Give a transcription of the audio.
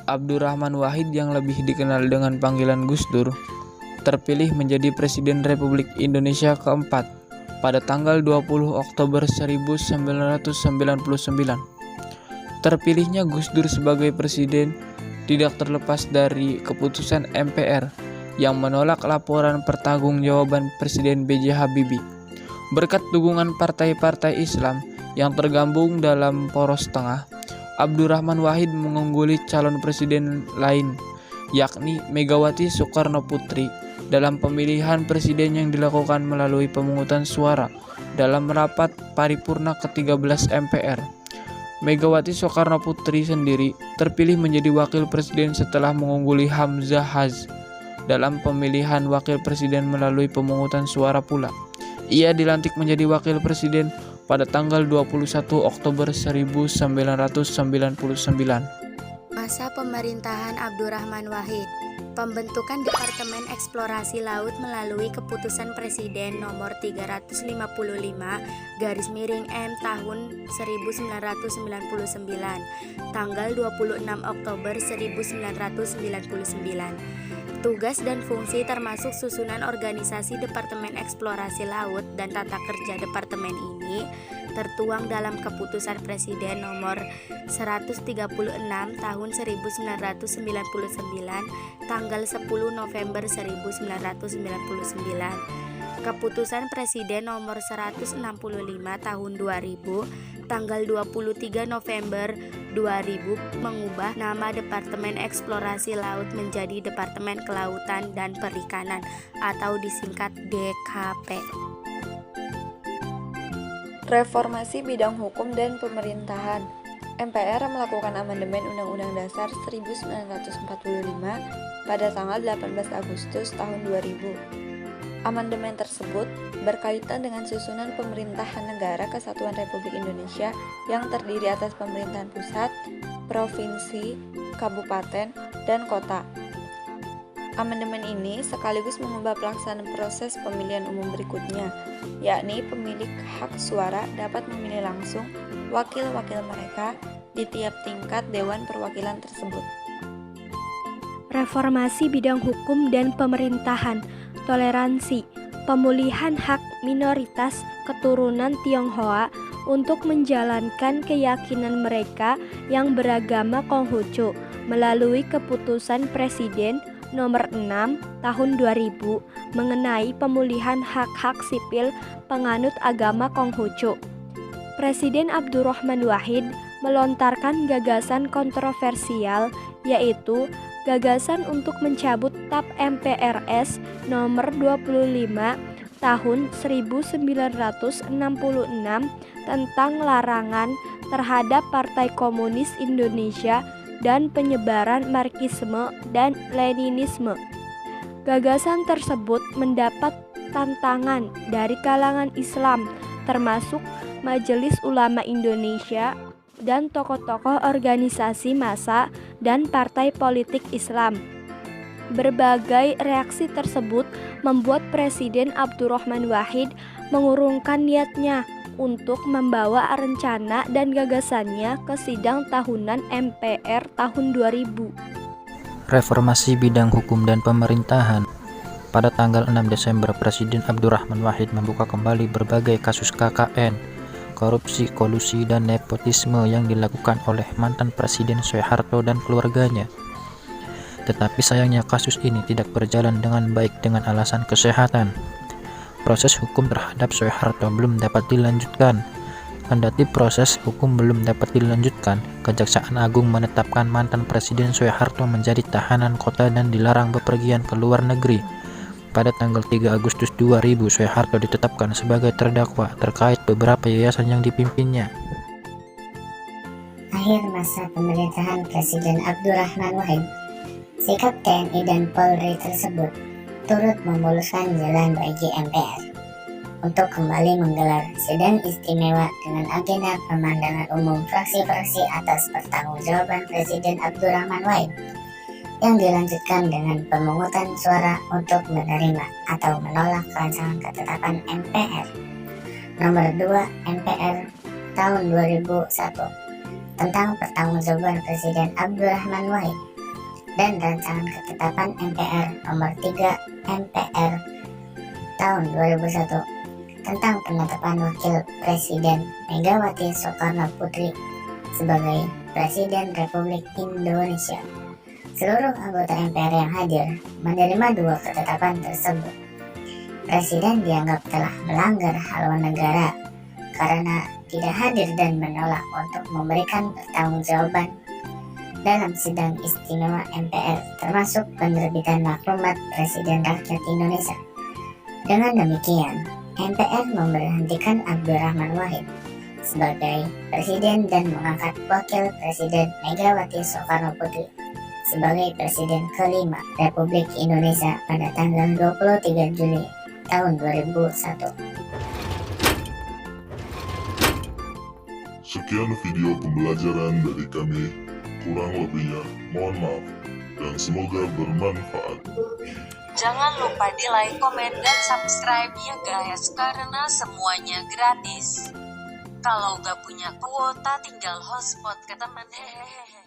Abdurrahman Wahid yang lebih dikenal dengan panggilan Gus Dur, terpilih menjadi Presiden Republik Indonesia keempat pada tanggal 20 Oktober 1999. Terpilihnya Gus Dur sebagai presiden tidak terlepas dari keputusan MPR yang menolak laporan pertanggungjawaban Presiden B.J. Habibie. Berkat dukungan partai-partai Islam yang tergabung dalam Poros Tengah, Abdurrahman Wahid mengungguli calon presiden lain, yakni Megawati Soekarnoputri, dalam pemilihan presiden yang dilakukan melalui pemungutan suara dalam rapat paripurna ke-13 MPR. Megawati Soekarnoputri sendiri terpilih menjadi wakil presiden setelah mengungguli Hamzah Haz dalam pemilihan wakil presiden melalui pemungutan suara pula. Ia dilantik menjadi wakil presiden pada tanggal 21 Oktober 1999. Masa pemerintahan Abdurrahman Wahid. Pembentukan Departemen Eksplorasi Laut melalui Keputusan Presiden Nomor 355/M tahun 1999, tanggal 26 Oktober 1999. Tugas dan fungsi termasuk susunan organisasi Departemen Eksplorasi Laut dan tata kerja departemen ini tertuang dalam Keputusan Presiden Nomor 136 tahun 1999, tanggal 10 November 1999. Keputusan Presiden Nomor 165 tahun 2000, tanggal 23 November 2000 mengubah nama Departemen Eksplorasi Laut menjadi Departemen Kelautan dan Perikanan atau disingkat DKP. Reformasi bidang hukum dan pemerintahan. MPR melakukan amandemen Undang-Undang Dasar 1945 pada tanggal 18 Agustus tahun 2000. Amandemen tersebut berkaitan dengan susunan pemerintahan negara Kesatuan Republik Indonesia yang terdiri atas pemerintahan pusat, provinsi, kabupaten, dan kota. Amandemen ini sekaligus mengubah pelaksanaan proses pemilihan umum berikutnya, yakni pemilik hak suara dapat memilih langsung wakil-wakil mereka di tiap tingkat Dewan Perwakilan tersebut. Reformasi bidang hukum dan pemerintahan, toleransi, pemulihan hak minoritas keturunan Tionghoa untuk menjalankan keyakinan mereka yang beragama Konghucu melalui Keputusan Presiden Nomor 6 Tahun 2000 mengenai pemulihan hak-hak sipil penganut agama Konghucu. Presiden Abdurrahman Wahid melontarkan gagasan kontroversial, yaitu gagasan untuk mencabut TAP MPRS Nomor 25 Tahun 1966 tentang larangan terhadap Partai Komunis Indonesia dan penyebaran Marxisme dan Leninisme. Gagasan tersebut mendapat tantangan dari kalangan Islam, termasuk Majelis Ulama Indonesia dan tokoh-tokoh organisasi massa dan partai politik Islam. Berbagai reaksi tersebut membuat Presiden Abdurrahman Wahid mengurungkan niatnya untuk membawa rencana dan gagasannya ke sidang tahunan MPR tahun 2000. Reformasi bidang hukum dan pemerintahan. Pada tanggal 6 Desember, Presiden Abdurrahman Wahid membuka kembali berbagai kasus KKN, korupsi, kolusi, dan nepotisme yang dilakukan oleh mantan Presiden Soeharto dan keluarganya. Tetapi sayangnya kasus ini tidak berjalan dengan baik dengan alasan kesehatan. Proses hukum terhadap Soeharto belum dapat dilanjutkan. Kendati proses hukum belum dapat dilanjutkan, Kejaksaan Agung menetapkan mantan Presiden Soeharto menjadi tahanan kota dan dilarang bepergian ke luar negeri. Pada tanggal 3 Agustus 2000, Soeharto ditetapkan sebagai terdakwa terkait beberapa yayasan yang dipimpinnya. Akhir masa pemerintahan Presiden Abdurrahman Wahid, sikap TNI dan Polri tersebut turut memuluskan jalan bagi MPR untuk kembali menggelar sidang istimewa dengan agenda pemandangan umum fraksi-fraksi atas pertanggungjawaban Presiden Abdurrahman Wahid yang dilanjutkan dengan pemungutan suara untuk menerima atau menolak rancangan ketetapan MPR Nomor 2 MPR tahun 2001 tentang pertanggungjawaban Presiden Abdurrahman Wahid dan Rancangan Ketetapan MPR Nomor 3 MPR tahun 2001 tentang penetapan Wakil Presiden Megawati Soekarno Putri sebagai Presiden Republik Indonesia. Seluruh anggota MPR yang hadir menerima dua ketetapan tersebut. Presiden dianggap telah melanggar haluan negara karena tidak hadir dan menolak untuk memberikan pertanggungjawaban dalam sidang istimewa MPR, termasuk penerbitan maklumat Presiden Rakyat Indonesia. Dengan demikian, MPR memberhentikan Abdurrahman Wahid sebagai Presiden dan mengangkat Wakil Presiden Megawati Soekarno Putri sebagai Presiden kelima Republik Indonesia pada tanggal 23 Juli tahun 2001. Sekian video pembelajaran dari kami, kurang lebihnya mohon maaf dan semoga bermanfaat. Jangan lupa di like, komen, dan subscribe ya guys, karena semuanya gratis. Kalau gak punya kuota tinggal hotspot ke teman, hehehe.